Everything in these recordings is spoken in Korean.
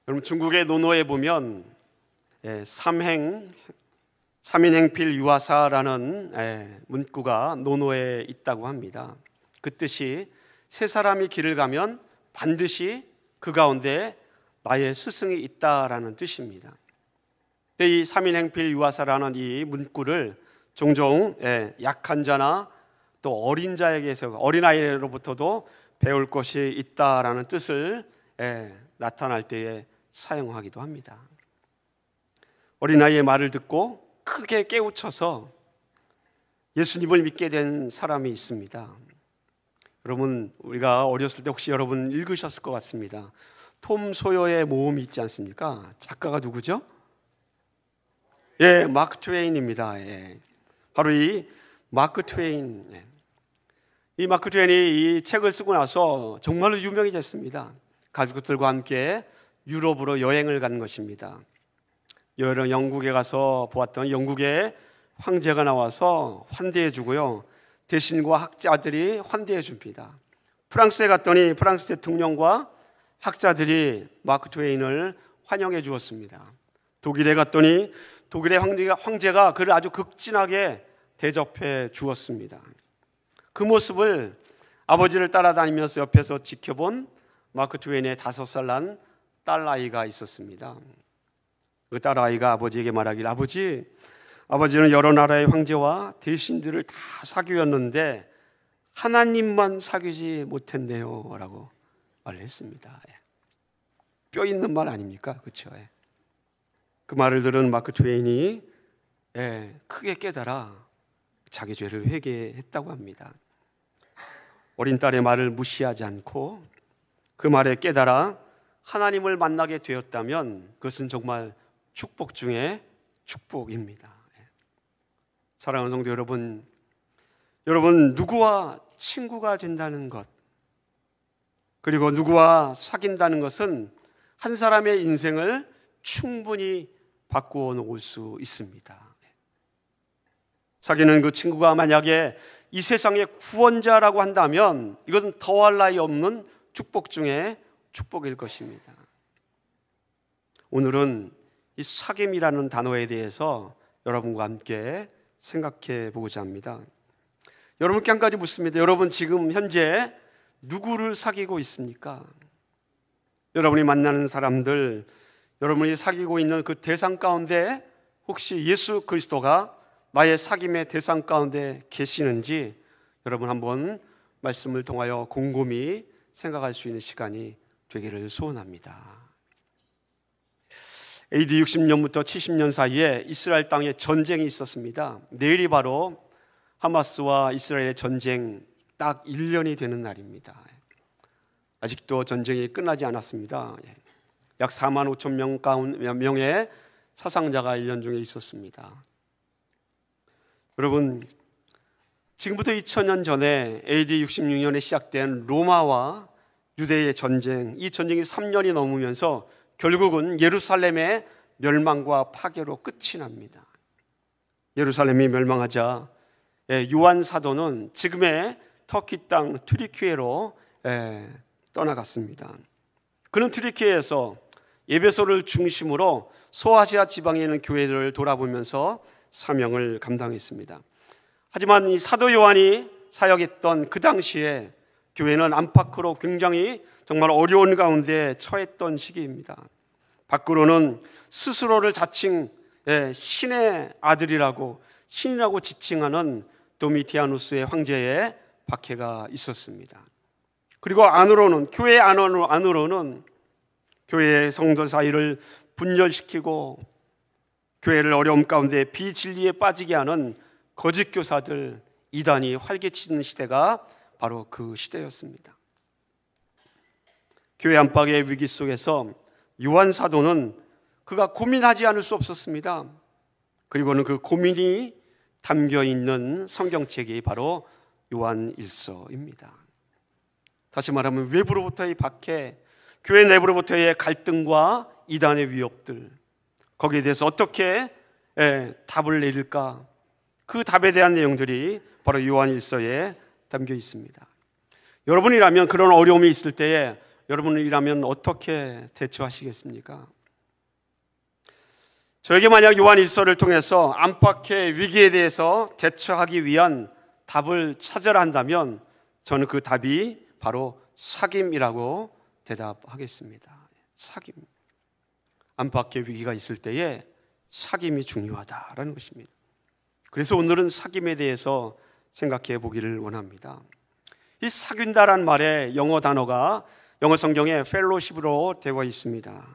여러분, 중국의 논어에 보면 삼인행필 유화사라는 문구가 논어에 있다고 합니다. 그 뜻이 세 사람이 길을 가면 반드시 그 가운데 나의 스승이 있다라는 뜻입니다. 이 삼인행필 유화사라는 이 문구를 종종 약한 자나 또 어린 자에게서, 어린아이로부터도 배울 것이 있다라는 뜻을 나타날 때에 사용하기도 합니다. 어린아이의 말을 듣고 크게 깨우쳐서 예수님을 믿게 된 사람이 있습니다. 여러분, 우리가 어렸을 때 혹시 여러분 읽으셨을 것 같습니다. 톰 소여의 모험이 있지 않습니까? 작가가 누구죠? 마크 트웨인입니다. 바로 이 마크 트웨인. 이 마크 트웨인이 이 책을 쓰고 나서 정말로 유명해졌습니다. 가족들과 함께 유럽으로 여행을 간 것입니다. 영국에 가서 보았던 영국의 황제가 나와서 환대해 주고요, 대신과 학자들이 환대해 줍니다. 프랑스에 갔더니 프랑스 대통령과 학자들이 마크 트웨인을 환영해 주었습니다. 독일에 갔더니 독일의 황제가 그를 아주 극진하게 대접해 주었습니다. 그 모습을 아버지를 따라다니면서 옆에서 지켜본 마크 트웨인의 5살 난 딸아이가 있었습니다. 그 딸아이가 아버지에게 말하기를, 아버지는 여러 나라의 황제와 대신들을 다 사귀었는데 하나님만 사귀지 못했네요 라고 말을 했습니다. 뼈 있는 말 아닙니까? 그렇죠? 그 말을 들은 마크 트웨인이 크게 깨달아 자기 죄를 회개했다고 합니다. 어린 딸의 말을 무시하지 않고 그 말에 깨달아 하나님을 만나게 되었다면 그것은 정말 축복 중에 축복입니다. 사랑하는 성도 여러분, 누구와 친구가 된다는 것, 그리고 누구와 사귄다는 것은 한 사람의 인생을 충분히 바꾸어 놓을 수 있습니다. 사귀는 그 친구가 만약에 이 세상의 구원자라고 한다면 이것은 더할 나위 없는 축복 중에 축복일 것입니다. 오늘은 이 사귐이라는 단어에 대해서 여러분과 함께 생각해 보고자 합니다. 여러분께 한 가지 묻습니다. 여러분 지금 현재 누구를 사귀고 있습니까? 여러분이 만나는 사람들, 여러분이 사귀고 있는 그 대상 가운데 혹시 예수 그리스도가 나의 사귐의 대상 가운데 계시는지 여러분 한번 말씀을 통하여 곰곰이 생각할 수 있는 시간이 되기를 소원합니다. AD 60년부터 70년 사이에 이스라엘 땅에 전쟁이 있었습니다. 내일이 바로 하마스와 이스라엘의 전쟁 딱 1년이 되는 날입니다. 아직도 전쟁이 끝나지 않았습니다. 약 4만 5천 명의 사상자가 1년 중에 있었습니다. 여러분, 지금부터 2000년 전에 AD 66년에 시작된 로마와 유대의 전쟁, 이 전쟁이 3년이 넘으면서 결국은 예루살렘의 멸망과 파괴로 끝이 납니다. 예루살렘이 멸망하자 요한 사도는 지금의 터키 땅 튀르키예로 떠나갔습니다. 그는 튀르키예에서 에베소를 중심으로 소아시아 지방에 있는 교회들을 돌아보면서 사명을 감당했습니다. 하지만 이 사도 요한이 사역했던 그 당시에 교회는 안팎으로 굉장히 정말 어려운 가운데 처했던 시기입니다. 밖으로는 스스로를 자칭 신의 아들이라고, 신이라고 지칭하는 도미티아누스의 황제의 박해가 있었습니다. 그리고 안으로는, 교회 안으로는 교회의 성도 사이를 분열시키고 교회를 어려움 가운데 비진리에 빠지게 하는 거짓 교사들, 이단이 활개치는 시대가 바로 그 시대였습니다. 교회 안팎의 위기 속에서 요한 사도는 그가 고민하지 않을 수 없었습니다. 그리고는 그 고민이 담겨있는 성경책이 바로 요한일서입니다. 다시 말하면 외부로부터의 박해, 교회 내부로부터의 갈등과 이단의 위협들, 거기에 대해서 어떻게 답을 내릴까, 그 답에 대한 내용들이 바로 요한일서에 담겨 있습니다. 여러분이라면 그런 어려움이 있을 때에 여러분이라면 어떻게 대처하시겠습니까? 저에게 만약 요한 1서를 통해서 안팎의 위기에 대해서 대처하기 위한 답을 찾으라 한다면 저는 그 답이 바로 사귐이라고 대답하겠습니다. 사귐. 안팎의 위기가 있을 때에 사귐이 중요하다라는 것입니다. 그래서 오늘은 사귐에 대해서 생각해 보기를 원합니다. 이 사귄다라는 말의 영어 단어가 영어 성경에 fellowship으로 되어 있습니다.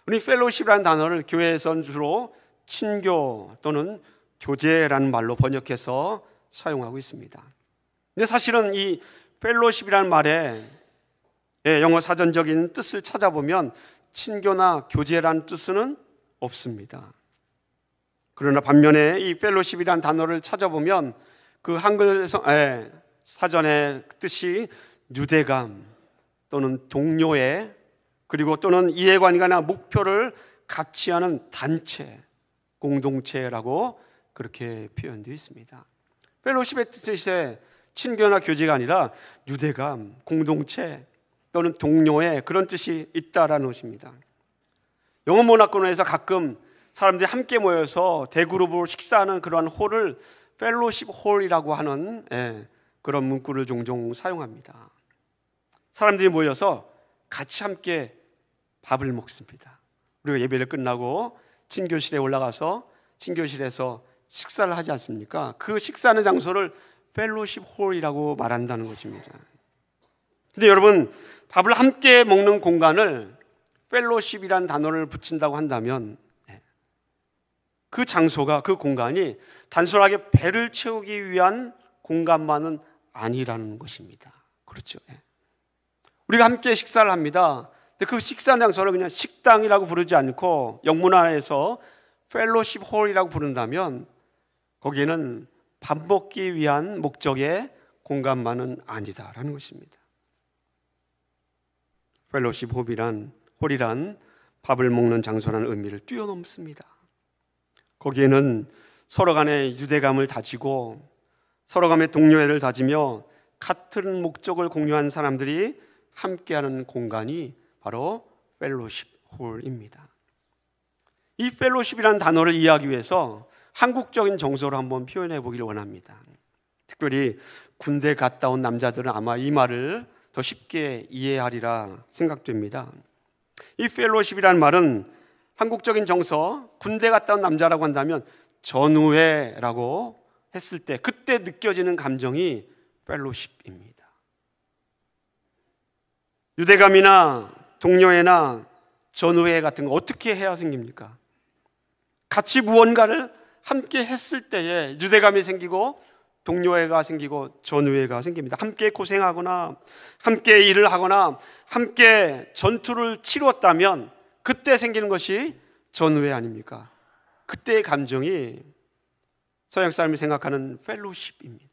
우리 fellowship이라는 단어를 교회에서는 주로 친교 또는 교제라는 말로 번역해서 사용하고 있습니다. 근데 사실은 이 fellowship이라는 말의 영어 사전적인 뜻을 찾아보면 친교나 교제라는 뜻은 없습니다. 그러나 반면에 이 fellowship이라는 단어를 찾아보면 그 한글 사전의 뜻이 유대감 또는 동료애 그리고 또는 이해관계나 목표를 같이 하는 단체, 공동체라고 그렇게 표현되어 있습니다. 펠로십의 뜻에 친교나 교제가 아니라 유대감, 공동체 또는 동료애 그런 뜻이 있다라는 것입니다. 영어문화권에서 가끔 사람들이 함께 모여서 대그룹으로 식사하는 그러한 홀을 펠로십 홀이라고 하는 그런 문구를 종종 사용합니다. 사람들이 모여서 같이 함께 밥을 먹습니다. 우리가 예배를 끝나고 친교실에 올라가서 친교실에서 식사를 하지 않습니까? 그 식사하는 장소를 펠로십 홀이라고 말한다는 것입니다. 근데 여러분, 밥을 함께 먹는 공간을 펠로십이라는 단어를 붙인다고 한다면 그 장소가, 그 공간이 단순하게 배를 채우기 위한 공간만은 아니라는 것입니다. 그렇죠? 우리가 함께 식사를 합니다. 근데 그 식사 장소를 그냥 식당이라고 부르지 않고 영문화에서 펠로십 홀이라고 부른다면 거기에는 밥 먹기 위한 목적의 공간만은 아니다라는 것입니다. 펠로십 홀이란 밥을 먹는 장소라는 의미를 뛰어넘습니다. 거기에는 서로 간의 유대감을 다지고 서로 간의 동료애를 다지며 같은 목적을 공유한 사람들이 함께하는 공간이 바로 펠로십 홀입니다. 이 펠로십이라는 단어를 이해하기 위해서 한국적인 정서로 한번 표현해 보기를 원합니다. 특별히 군대 갔다 온 남자들은 아마 이 말을 더 쉽게 이해하리라 생각됩니다. 이 펠로십이라는 말은 한국적인 정서, 군대 갔다 온 남자라고 한다면 전우회라고 했을 때 그때 느껴지는 감정이 펠로십입니다. 유대감이나 동료애나 전우회 같은 거 어떻게 해야 생깁니까? 같이 무언가를 함께 했을 때에 유대감이 생기고 동료애가 생기고 전우애가 생깁니다. 함께 고생하거나 함께 일을 하거나 함께 전투를 치루었다면 그때 생기는 것이 전우애 아닙니까? 그때의 감정이 서양 사람이 생각하는 펠로십입니다.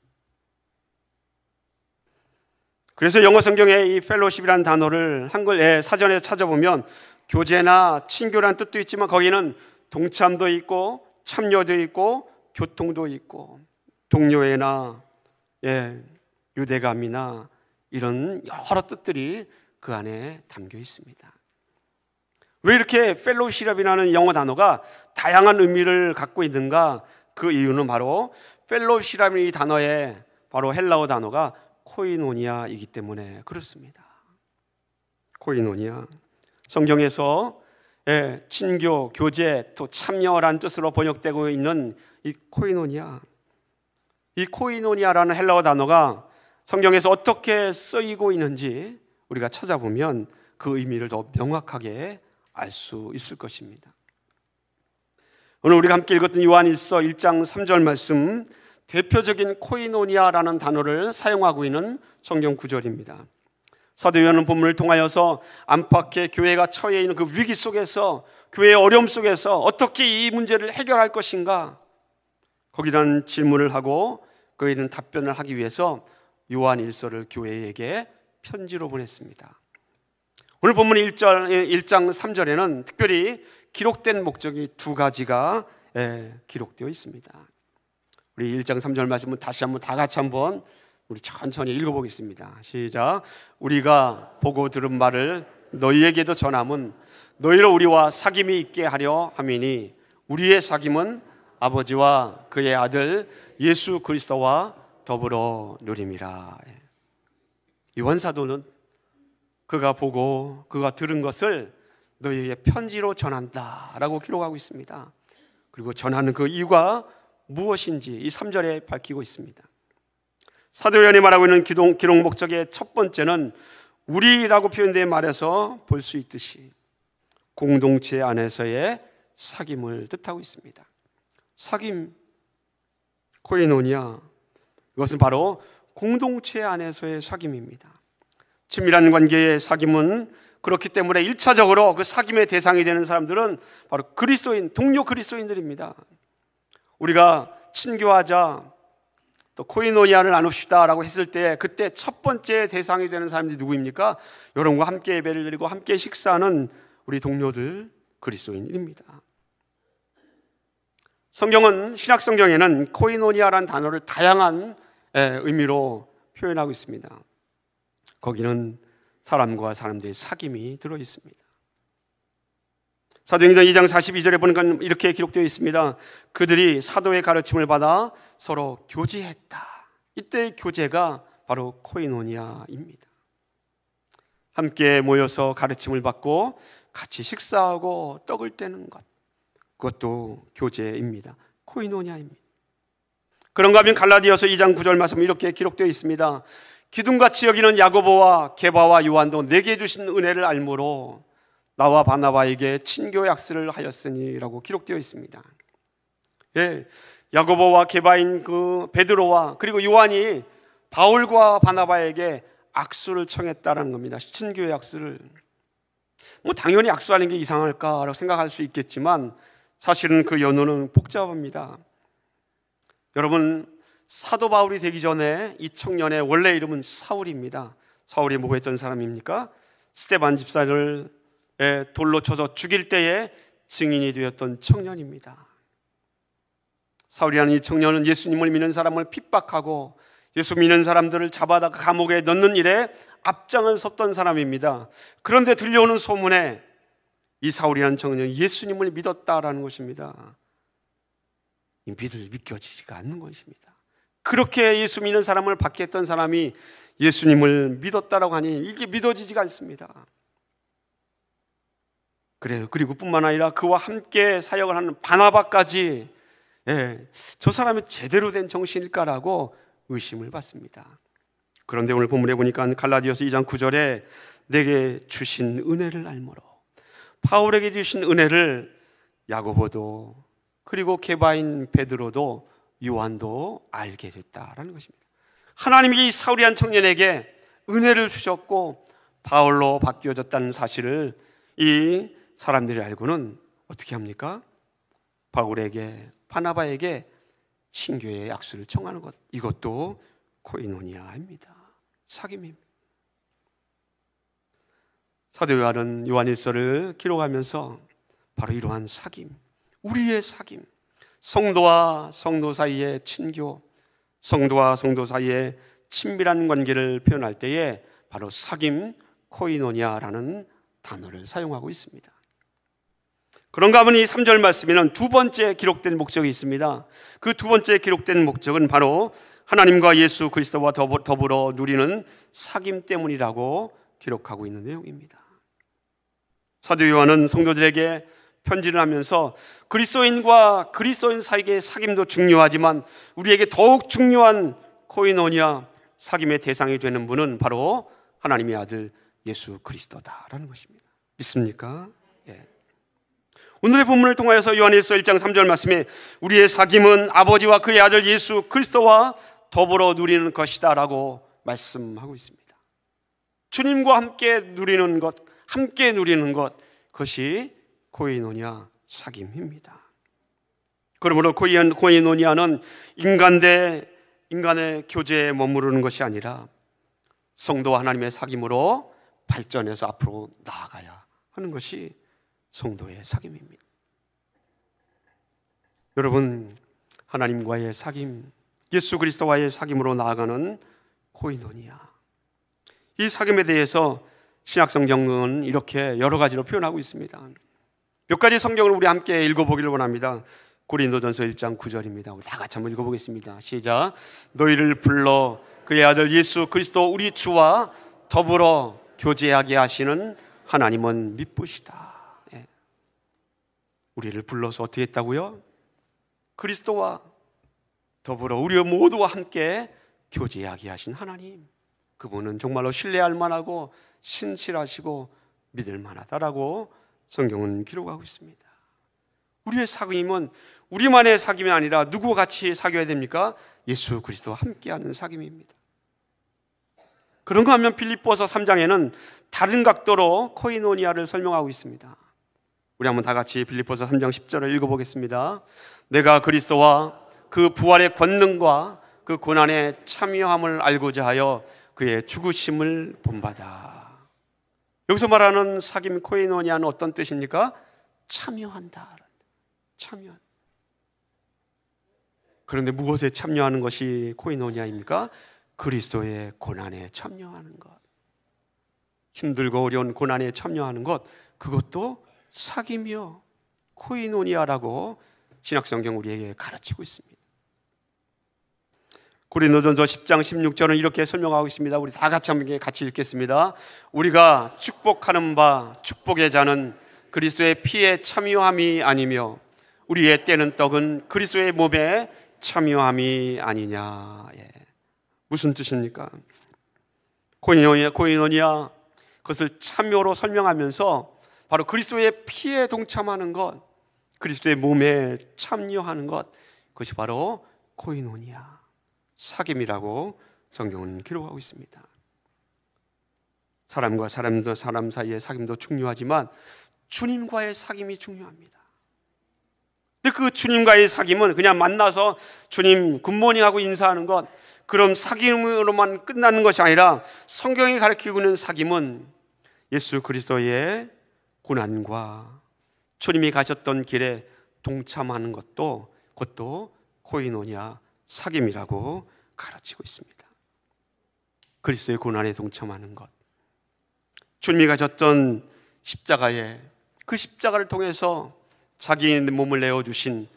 그래서 영어 성경에 이 펠로십이라는 단어를 한글 사전에 찾아보면 교제나 친교라는 뜻도 있지만 거기는 동참도 있고 참여도 있고 교통도 있고 동료애나 유대감이나 이런 여러 뜻들이 그 안에 담겨 있습니다. 왜 이렇게 펠로십이라는 영어 단어가 다양한 의미를 갖고 있는가? 그 이유는 바로 펠로십이라는 이 단어의 바로 헬라어 단어가 코이노니아이기 때문에 그렇습니다. 코이노니아. 성경에서 친교, 교제, 또 참여라는 뜻으로 번역되고 있는 이 코이노니아. 이 코이노니아라는 헬라어 단어가 성경에서 어떻게 쓰이고 있는지 우리가 찾아보면 그 의미를 더 명확하게 알 수 있을 것입니다. 오늘 우리가 함께 읽었던 요한일서 1장 3절 말씀, 대표적인 코이노니아라는 단어를 사용하고 있는 성경 구절입니다. 사도 요한은 본문을 통하여서 안팎의 교회가 처해 있는 그 위기 속에서, 교회의 어려움 속에서 어떻게 이 문제를 해결할 것인가, 거기에 대한 질문을 하고 그에 대한 답변을 하기 위해서 요한일서를 교회에게 편지로 보냈습니다. 오늘 본문 1장 3절에는 특별히 기록된 목적이 두 가지가 기록되어 있습니다. 우리 1장 3절 말씀은 다시 한번 다 같이 한번 우리 천천히 읽어보겠습니다. 시작. 우리가 보고 들은 말을 너희에게도 전함은 너희로 우리와 사귐이 있게 하려 함이니 우리의 사귐은 아버지와 그의 아들 예수 그리스도와 더불어 누림이라. 요한 사도는 그가 보고 그가 들은 것을 너희에게 편지로 전한다라고 기록하고 있습니다. 그리고 전하는 그 이유가 무엇인지 이 3절에 밝히고 있습니다. 사도 요한이 말하고 있는 기록 목적의 첫 번째는 우리라고 표현된 말에서 볼 수 있듯이 공동체 안에서의 사귐을 뜻하고 있습니다. 사귐, 코이노니아, 이것은 바로 공동체 안에서의 사귐입니다. 친밀한 관계의 사귐은 그렇기 때문에 1차적으로 그 사귐의 대상이 되는 사람들은 바로 그리스도인, 동료 그리스도인들입니다. 우리가 친교하자, 또 코이노니아를 나눕시다 라고 했을 때 그때 첫 번째 대상이 되는 사람들이 누구입니까? 여러분과 함께 예배를 드리고 함께 식사하는 우리 동료들, 그리스도인입니다. 성경은, 신약 성경에는 코이노니아라는 단어를 다양한 의미로 표현하고 있습니다. 거기는 사람과 사람들의 사귐이 들어 있습니다. 사도행전 2장 42절에 보니까 이렇게 기록되어 있습니다. 그들이 사도의 가르침을 받아 서로 교제했다. 이때의 교제가 바로 코이노니아입니다. 함께 모여서 가르침을 받고 같이 식사하고 떡을 떼는 것, 그것도 교제입니다. 코이노니아입니다. 그런가 하면 갈라디아서 2장 9절 말씀 이렇게 기록되어 있습니다. 기둥같이 여기는 야고보와 게바와 요한도 내게 주신 은혜를 알므로 나와 바나바에게 친교 약속을 하였으니라고 기록되어 있습니다. 예, 야고보와 게바인 그 베드로와 그리고 요한이 바울과 바나바에게 악수를 청했다는 겁니다. 친교의 약수를. 당연히 악수하는 게 이상할까라고 생각할 수 있겠지만 사실은 그 연호는 복잡합니다. 여러분, 사도 바울이 되기 전에 이 청년의 원래 이름은 사울입니다. 사울이 뭐 했던 사람입니까? 스데반 집사를 돌로 쳐서 죽일 때에 증인이 되었던 청년입니다. 사울이라는 이 청년은 예수님을 믿는 사람을 핍박하고 예수 믿는 사람들을 잡아다가 감옥에 넣는 일에 앞장을 섰던 사람입니다. 그런데 들려오는 소문에 이 사울이라는 청년이 예수님을 믿었다라는 것입니다. 믿겨지지가 않는 것입니다. 그렇게 예수 믿는 사람을 받겠던 사람이 예수님을 믿었다라고 하니 이게 믿어지지가 않습니다. 그래요. 그리고 뿐만 아니라 그와 함께 사역을 하는 바나바까지 저 사람이 제대로 된 정신일까라고 의심을 받습니다. 그런데 오늘 본문에 보니까 갈라디아서 2장 9절에 내게 주신 은혜를 알므로, 바울에게 주신 은혜를 야고보도 그리고 게바인 베드로도 요한도 알게 됐다라는 것입니다. 하나님이 이 사울이한 청년에게 은혜를 주셨고 바울로 바뀌어졌다는 사실을 이 사람들이 알고는 어떻게 합니까? 바울에게, 바나바에게 친교의 약수를 청하는 것, 이것도 코이노니아입니다. 사귐입니다. 사도 요한은 요한일서를 기록하면서 바로 이러한 사귐, 우리의 사귐, 성도와 성도 사이의 친교, 성도와 성도 사이의 친밀한 관계를 표현할 때에 바로 사귐, 코이노니아라는 단어를 사용하고 있습니다. 그런가 하면 이 3절 말씀에는 두 번째 기록된 목적이 있습니다. 그 두 번째 기록된 목적은 바로 하나님과 예수 그리스도와 더불어 누리는 사귐 때문이라고 기록하고 있는 내용입니다. 사도 요한은 성도들에게 편지를 하면서 그리스도인과 그리스도인 사이의 사귐도 중요하지만 우리에게 더욱 중요한 코이노니아, 사귐의 대상이 되는 분은 바로 하나님의 아들 예수 그리스도다라는 것입니다. 믿습니까? 예. 오늘의 본문을 통하여서 요한일서 1장 3절 말씀에 우리의 사귐은 아버지와 그의 아들 예수 그리스도와 더불어 누리는 것이다 라고 말씀하고 있습니다. 주님과 함께 누리는 것, 함께 누리는 것, 그것이 코이노니아 사귐입니다. 그러므로 코이노니아는 인간 대 인간의 교제에 머무르는 것이 아니라 성도와 하나님의 사귐으로 발전해서 앞으로 나아가야 하는 것이 성도의 사귐입니다. 여러분, 하나님과의 사귐, 예수 그리스도와의 사귐으로 나아가는 코이노니아. 이 사귐에 대해서 신약성경은 이렇게 여러 가지로 표현하고 있습니다. 몇 가지 성경을 우리 함께 읽어보기를 원합니다. 고린도전서 1장 9절입니다. 우리 다 같이 한번 읽어보겠습니다. 시작. 너희를 불러 그의 아들 예수 그리스도 우리 주와 더불어 교제하게 하시는 하나님은 미쁘시다. 예. 우리를 불러서 어떻게 했다고요? 그리스도와 더불어 우리 모두와 함께 교제하게 하신 하나님, 그분은 정말로 신뢰할 만하고 신실하시고 믿을 만하다라고 성경은 기록하고 있습니다. 우리의 사귐은 우리만의 사귐이 아니라 누구와 같이 사귀어야 됩니까? 예수 그리스도와 함께하는 사귐입니다. 그런가 하면 빌립보서 3장에는 다른 각도로 코이노니아를 설명하고 있습니다. 우리 한번 다 같이 빌립보서 3장 10절을 읽어보겠습니다. 내가 그리스도와 그 부활의 권능과 그 고난의 참여함을 알고자 하여 그의 죽으심을 본받아. 여기서 말하는 사귐 코이노니아는 어떤 뜻입니까? 참여한다. 참여. 그런데 무엇에 참여하는 것이 코이노니아입니까? 그리스도의 고난에 참여하는 것. 힘들고 어려운 고난에 참여하는 것, 그것도 사귐이요 코이노니아라고 신약성경 우리에게 가르치고 있습니다. 고린도전서 10장 16절은 이렇게 설명하고 있습니다. 우리 다 같이 한번 같이 읽겠습니다. 우리가 축복하는 바 축복의 자는 그리스도의 피에 참여함이 아니며 우리의 떼는 떡은 그리스도의 몸에 참여함이 아니냐. 예. 무슨 뜻입니까? 코이노니아, 그것을 참여로 설명하면서 바로 그리스도의 피에 동참하는 것, 그리스도의 몸에 참여하는 것, 그것이 바로 코이노니아, 사귐이라고 성경은 기록하고 있습니다. 사람과 사람 사이의 사귐도 중요하지만 주님과의 사귐이 중요합니다. 근데 그 주님과의 사귐은 그냥 만나서 주님 굿모닝 하고 인사하는 것, 그럼 사귐으로만 끝나는 것이 아니라 성경이 가르치고 있는 사귐은 예수 그리스도의 고난과 주님이 가셨던 길에 동참하는 것도, 그것도 코이노니아 사귐이라고 가르치고 있습니다. 그리스도의 고난에 동참하는 것, 주님이 가셨던 십자가에, 그 십자가를 통해서 자기의 몸을 내어주신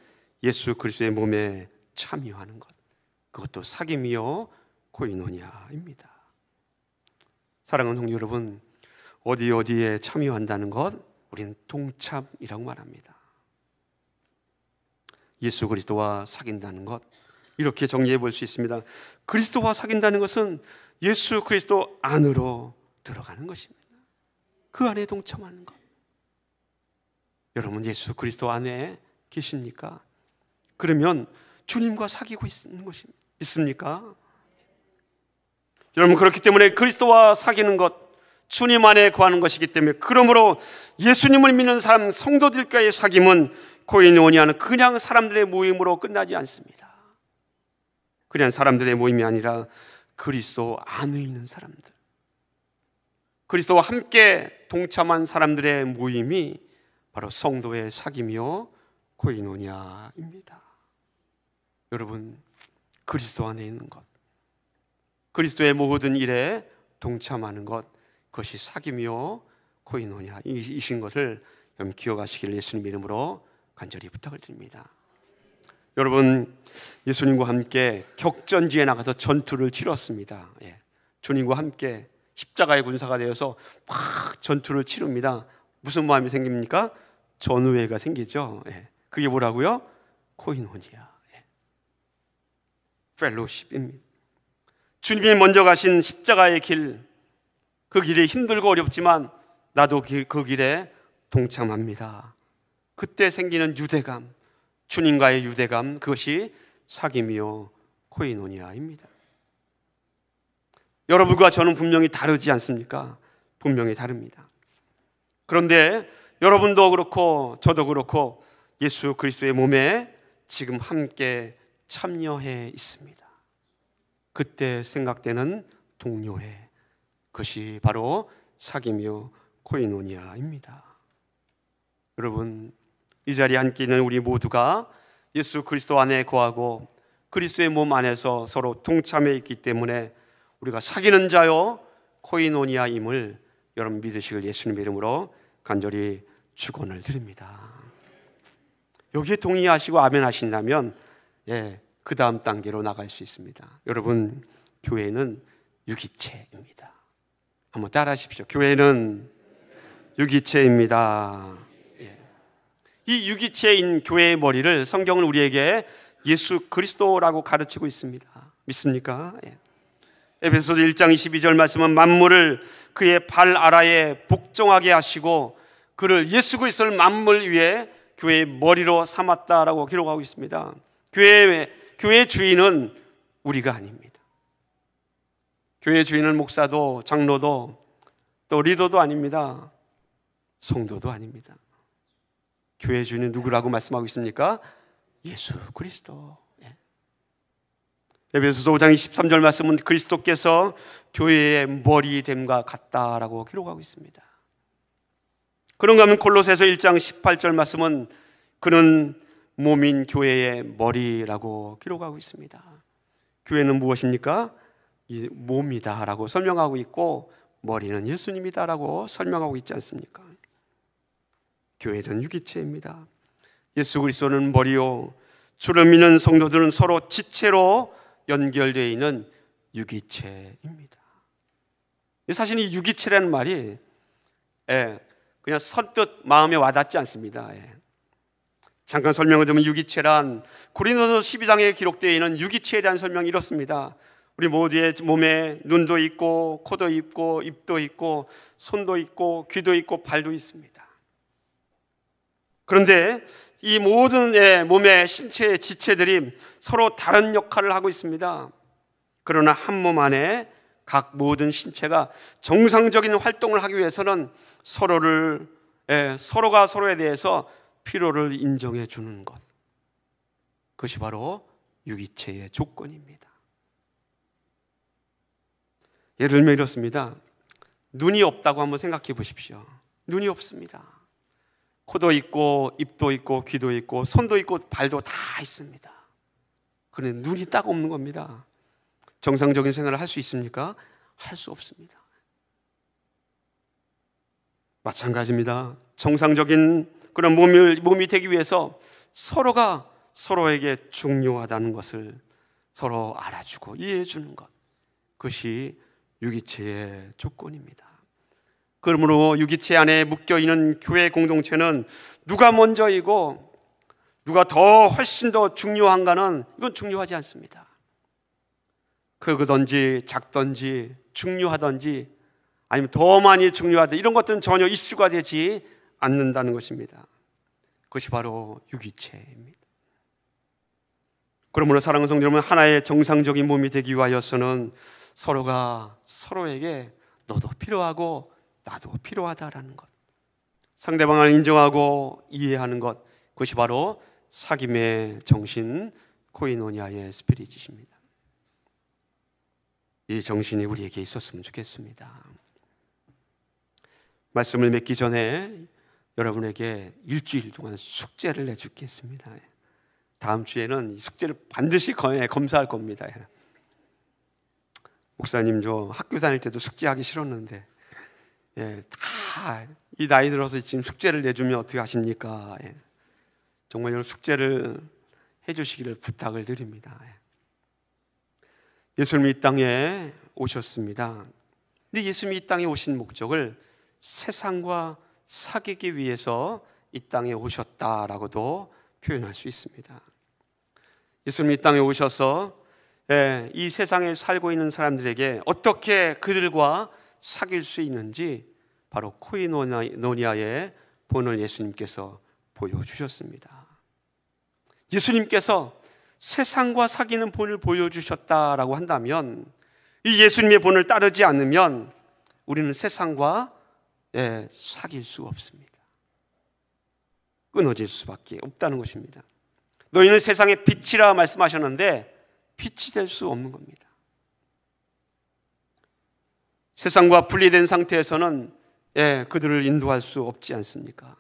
예수 그리스도의 몸에 참여하는 것, 그것도 사귐이요 코이노니아입니다. 사랑하는 성도 여러분, 어디에 참여한다는 것, 우리는 동참이라고 말합니다. 예수 그리스도와 사귄다는 것, 이렇게 정리해 볼 수 있습니다. 그리스도와 사귄다는 것은 예수 그리스도 안으로 들어가는 것입니다. 그 안에 동참하는 것. 여러분, 예수 그리스도 안에 계십니까? 그러면 주님과 사귀고 있는 것입니다. 믿습니까? 여러분, 그렇기 때문에 그리스도와 사귀는 것, 주님 안에 거하는 것이기 때문에, 그러므로 예수님을 믿는 사람, 성도들과의 사귐은 코이노니아는 그냥 사람들의 모임으로 끝나지 않습니다. 그냥 사람들의 모임이 아니라 그리스도 안에 있는 사람들, 그리스도와 함께 동참한 사람들의 모임이 바로 성도의 사귐이요 코이노니아입니다. 여러분, 그리스도 안에 있는 것, 그리스도의 모든 일에 동참하는 것, 그것이 사귐이요 코이노니아이신 것을 여러분 기억하시길 예수님 이름으로 간절히 부탁을 드립니다. 여러분, 예수님과 함께 격전지에 나가서 전투를 치렀습니다. 예. 주님과 함께 십자가의 군사가 되어서 막 전투를 치릅니다. 무슨 마음이 생깁니까? 전우회가 생기죠. 예. 그게 뭐라고요? 코이노니아, 예. 펠로십입니다. 주님이 먼저 가신 십자가의 길, 그 길이 힘들고 어렵지만 나도 그 길에 동참합니다. 그때 생기는 유대감, 주님과의 유대감, 그것이 사귐이요 코이노니아입니다. 여러분과 저는 분명히 다르지 않습니까? 분명히 다릅니다. 그런데 여러분도 그렇고 저도 그렇고 예수 그리스도의 몸에 지금 함께 참여해 있습니다. 그때 생각되는 동료회, 그것이 바로 사귐이요 코이노니아입니다. 여러분, 이 자리에 함께 있는 우리 모두가 예수 그리스도 안에 거하고 그리스도의 몸 안에서 서로 동참해 있기 때문에 우리가 사귀는 자요 코이노니아임을 여러분 믿으시길 예수님의 이름으로 간절히 축원을 드립니다. 여기에 동의하시고 아멘 하신다면 그 다음 단계로 나갈 수 있습니다. 여러분, 교회는 유기체입니다. 한번 따라 하십시오. 교회는 유기체입니다. 이 유기체인 교회의 머리를 성경은 우리에게 예수 그리스도라고 가르치고 있습니다. 믿습니까? 에베소서 1장 22절 말씀은 만물을 그의 발 아래에 복종하게 하시고 그를 예수 그리스도를 만물 위에 교회의 머리로 삼았다라고 기록하고 있습니다. 교회의 주인은 우리가 아닙니다. 교회의 주인은 목사도 장로도 또 리더도 아닙니다. 성도도 아닙니다. 교회의 주인은 누구라고 말씀하고 있습니까? 예수 그리스도. 에베소서 5장 23절 말씀은 그리스도께서 교회의 머리됨과 같다라고 기록하고 있습니다. 그런가 하면 골로새서 1장 18절 말씀은 그는 몸인 교회의 머리라고 기록하고 있습니다. 교회는 무엇입니까? 이 몸이다라고 설명하고 있고 머리는 예수님이다라고 설명하고 있지 않습니까? 교회는 유기체입니다. 예수 그리스도는 머리요, 주를 믿는 성도들은 서로 지체로 연결되어 있는 유기체입니다. 사실 이 유기체라는 말이 그냥 선뜻 마음에 와닿지 않습니다. 잠깐 설명을 드리면 유기체란 고린도서 12장에 기록되어 있는 유기체에 대한 설명이 이렇습니다. 우리 모두의 몸에 눈도 있고 코도 있고 입도 있고 손도 있고 귀도 있고 발도 있습니다. 그런데 이 모든 몸의 신체의 지체들이 서로 다른 역할을 하고 있습니다. 그러나 한 몸 안에 각 모든 신체가 정상적인 활동을 하기 위해서는 서로가 서로에 대해서 필요를 인정해 주는 것, 그것이 바로 유기체의 조건입니다. 예를 들면 이렇습니다. 눈이 없다고 한번 생각해 보십시오. 눈이 없습니다. 코도 있고 입도 있고 귀도 있고 손도 있고 발도 다 있습니다. 그런데 눈이 딱 없는 겁니다. 정상적인 생활을 할 수 있습니까? 할 수 없습니다. 마찬가지입니다. 정상적인 그런 몸이 되기 위해서 서로가 서로에게 중요하다는 것을 서로 알아주고 이해해 주는 것, 그것이 유기체의 조건입니다. 그러므로 유기체 안에 묶여있는 교회 공동체는 누가 먼저이고 누가 훨씬 더 중요한가는 이건 중요하지 않습니다. 크든지 작든지 중요하든지 아니면 더 많이 중요하든지 이런 것들은 전혀 이슈가 되지 않는다는 것입니다. 그것이 바로 유기체입니다. 그러므로 사랑하는 성도 여러분, 하나의 정상적인 몸이 되기 위하여서는 서로가 서로에게 너도 필요하고 나도 필요하다라는 것, 상대방을 인정하고 이해하는 것, 그것이 바로 사귐의 정신, 코이노니아의 스피릿입니다. 이 정신이 우리에게 있었으면 좋겠습니다. 말씀을 맺기 전에 여러분에게 일주일 동안 숙제를 내주겠습니다. 다음 주에는 이 숙제를 반드시 검사할 겁니다. 목사님, 저 학교 다닐 때도 숙제하기 싫었는데 다 이 나이 들어서 지금 숙제를 내주면 어떻게 하십니까? 정말 이런 숙제를 해주시기를 부탁을 드립니다. 예수님이 이 땅에 오셨습니다. 근데 예수님이 이 땅에 오신 목적을 세상과 사귀기 위해서 이 땅에 오셨다라고도 표현할 수 있습니다. 예수님이 이 땅에 오셔서 이 세상에 살고 있는 사람들에게 어떻게 그들과 사귈 수 있는지 바로 코이노니아의 본을 예수님께서 보여주셨습니다. 예수님께서 세상과 사귀는 본을 보여주셨다라고 한다면 이 예수님의 본을 따르지 않으면 우리는 세상과 사귈 수 없습니다. 끊어질 수밖에 없다는 것입니다. 너희는 세상의 빛이라 말씀하셨는데 빛이 될 수 없는 겁니다. 세상과 분리된 상태에서는 그들을 인도할 수 없지 않습니까?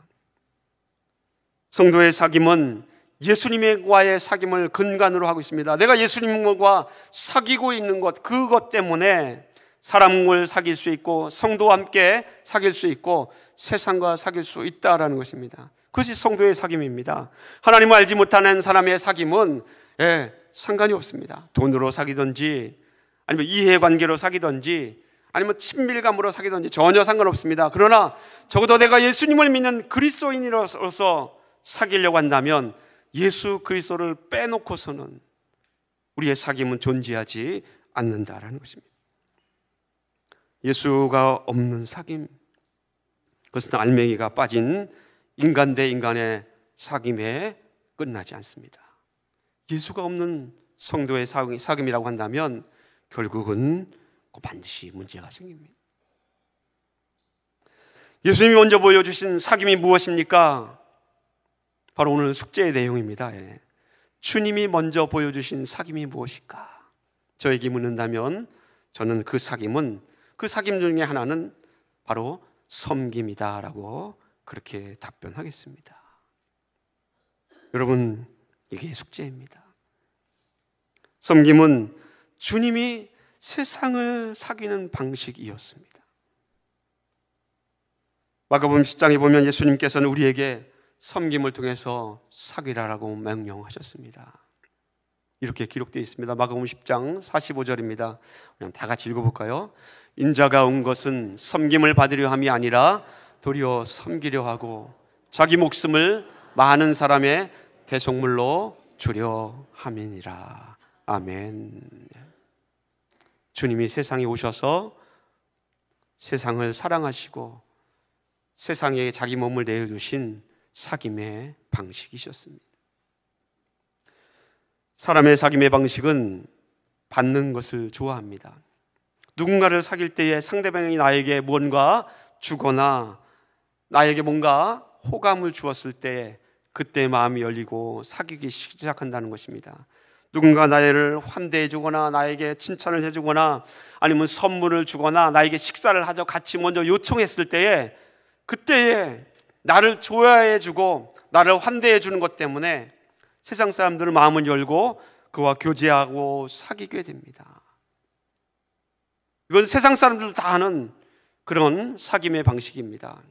성도의 사귐은 예수님과의 사귐을 근간으로 하고 있습니다. 내가 예수님과 사귀고 있는 것, 그것 때문에 사람을 사귈 수 있고 성도와 함께 사귈 수 있고 세상과 사귈 수 있다라는 것입니다. 그것이 성도의 사귐입니다. 하나님을 알지 못하는 사람의 사귐은 상관이 없습니다. 돈으로 사귀든지 아니면 이해관계로 사귀든지 아니면 친밀감으로 사귀든지 전혀 상관없습니다. 그러나 적어도 내가 예수님을 믿는 그리스도인으로서 사귀려고 한다면 예수 그리스도를 빼놓고서는 우리의 사귐은 존재하지 않는다라는 것입니다. 예수가 없는 사귐, 그것은 알맹이가 빠진 인간 대 인간의 사귐에 끝나지 않습니다. 예수가 없는 성도의 사귐이라고 한다면 결국은 반드시 문제가 생깁니다. 예수님이 먼저 보여주신 사귐이 무엇입니까? 바로 오늘 숙제의 내용입니다. 주님이 먼저 보여주신 사귐이 무엇일까? 저에게 묻는다면 저는 그 사귐 중에 하나는 바로 섬김이다라고 그렇게 답변하겠습니다. 여러분, 이게 숙제입니다. 섬김은 주님이 세상을 사귀는 방식이었습니다. 마가복음 10장에 보면 예수님께서는 우리에게 섬김을 통해서 사귀라라고 명령하셨습니다. 이렇게 기록되어 있습니다. 마가복음 10장 45절입니다. 그냥 다 같이 읽어볼까요? 인자가 온 것은 섬김을 받으려 함이 아니라 도리어 섬기려 하고 자기 목숨을 많은 사람의 대속물로 주려 함이니라. 아멘. 주님이 세상에 오셔서 세상을 사랑하시고 세상에 자기 몸을 내어주신 사귐의 방식이셨습니다. 사람의 사귐의 방식은 받는 것을 좋아합니다. 누군가를 사귈 때에 상대방이 나에게 무언가 주거나 나에게 뭔가 호감을 주었을 때 그때 마음이 열리고 사귀기 시작한다는 것입니다. 누군가 나를 환대해 주거나 나에게 칭찬을 해주거나 아니면 선물을 주거나 나에게 식사를 하자 같이 먼저 요청했을 때에 그때에 나를 좋아해 주고 나를 환대해 주는 것 때문에 세상 사람들은 마음을 열고 그와 교제하고 사귀게 됩니다. 이건 세상 사람들도 다 아는 그런 사귐의 방식입니다.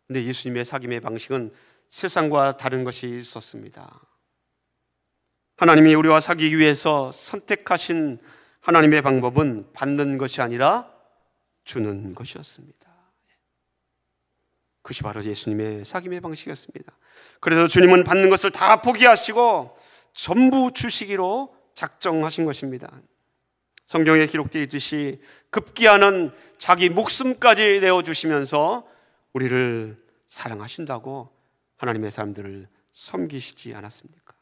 근데 예수님의 사귐의 방식은 세상과 다른 것이 있었습니다. 하나님이 우리와 사귀기 위해서 선택하신 하나님의 방법은 받는 것이 아니라 주는 것이었습니다. 그것이 바로 예수님의 사귐의 방식이었습니다. 그래서 주님은 받는 것을 다 포기하시고 전부 주시기로 작정하신 것입니다. 성경에 기록되어 있듯이 급기야는 자기 목숨까지 내어주시면서 우리를 사랑하신다고 하나님의 사람들을 섬기시지 않았습니까?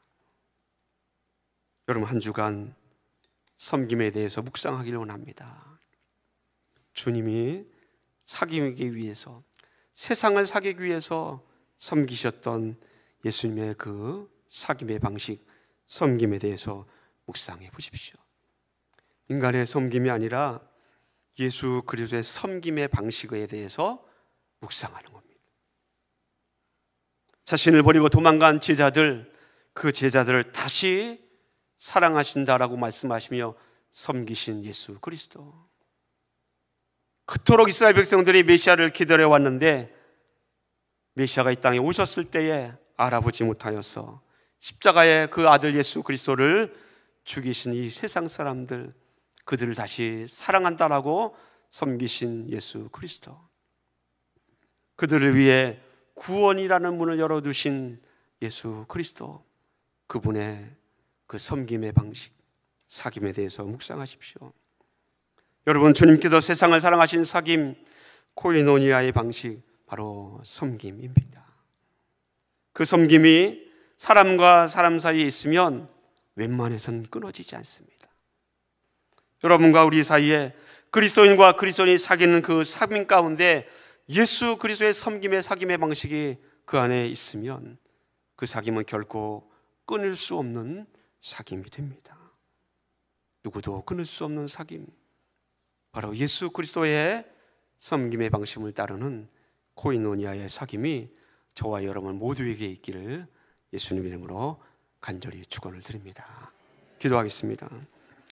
여러분, 한 주간 섬김에 대해서 묵상하기를 원합니다. 주님이 사귀기 위해서, 세상을 사귀기 위해서 섬기셨던 예수님의 그 사귐의 방식, 섬김에 대해서 묵상해 보십시오. 인간의 섬김이 아니라 예수 그리스도의 섬김의 방식에 대해서 묵상하는 겁니다. 자신을 버리고 도망간 제자들, 그 제자들을 다시 사랑하신다라고 말씀하시며 섬기신 예수 그리스도. 그토록 이스라엘 백성들이 메시아를 기다려왔는데 메시아가 이 땅에 오셨을 때에 알아보지 못하여서 십자가에 그 아들 예수 그리스도를 죽이신 이 세상 사람들, 그들을 다시 사랑한다라고 섬기신 예수 그리스도. 그들을 위해 구원이라는 문을 열어두신 예수 그리스도. 그분의 그 섬김의 방식, 사귐에 대해서 묵상하십시오. 여러분, 주님께서 세상을 사랑하신 사귐, 코이노니아의 방식, 바로 섬김입니다. 그 섬김이 사람과 사람 사이에 있으면 웬만해선 끊어지지 않습니다. 여러분과 우리 사이에 그리스도인과 그리스도인이 사귀는 그 사귐 가운데 예수 그리스도의 섬김의 사귐의 방식이 그 안에 있으면 그 사귐은 결코 끊을 수 없는 사귐이 됩니다. 누구도 끊을 수 없는 사귐, 바로 예수 그리스도의 섬김의 방식을 따르는 코이노니아의 사귐이 저와 여러분 모두에게 있기를 예수님 이름으로 간절히 축원을 드립니다. 기도하겠습니다.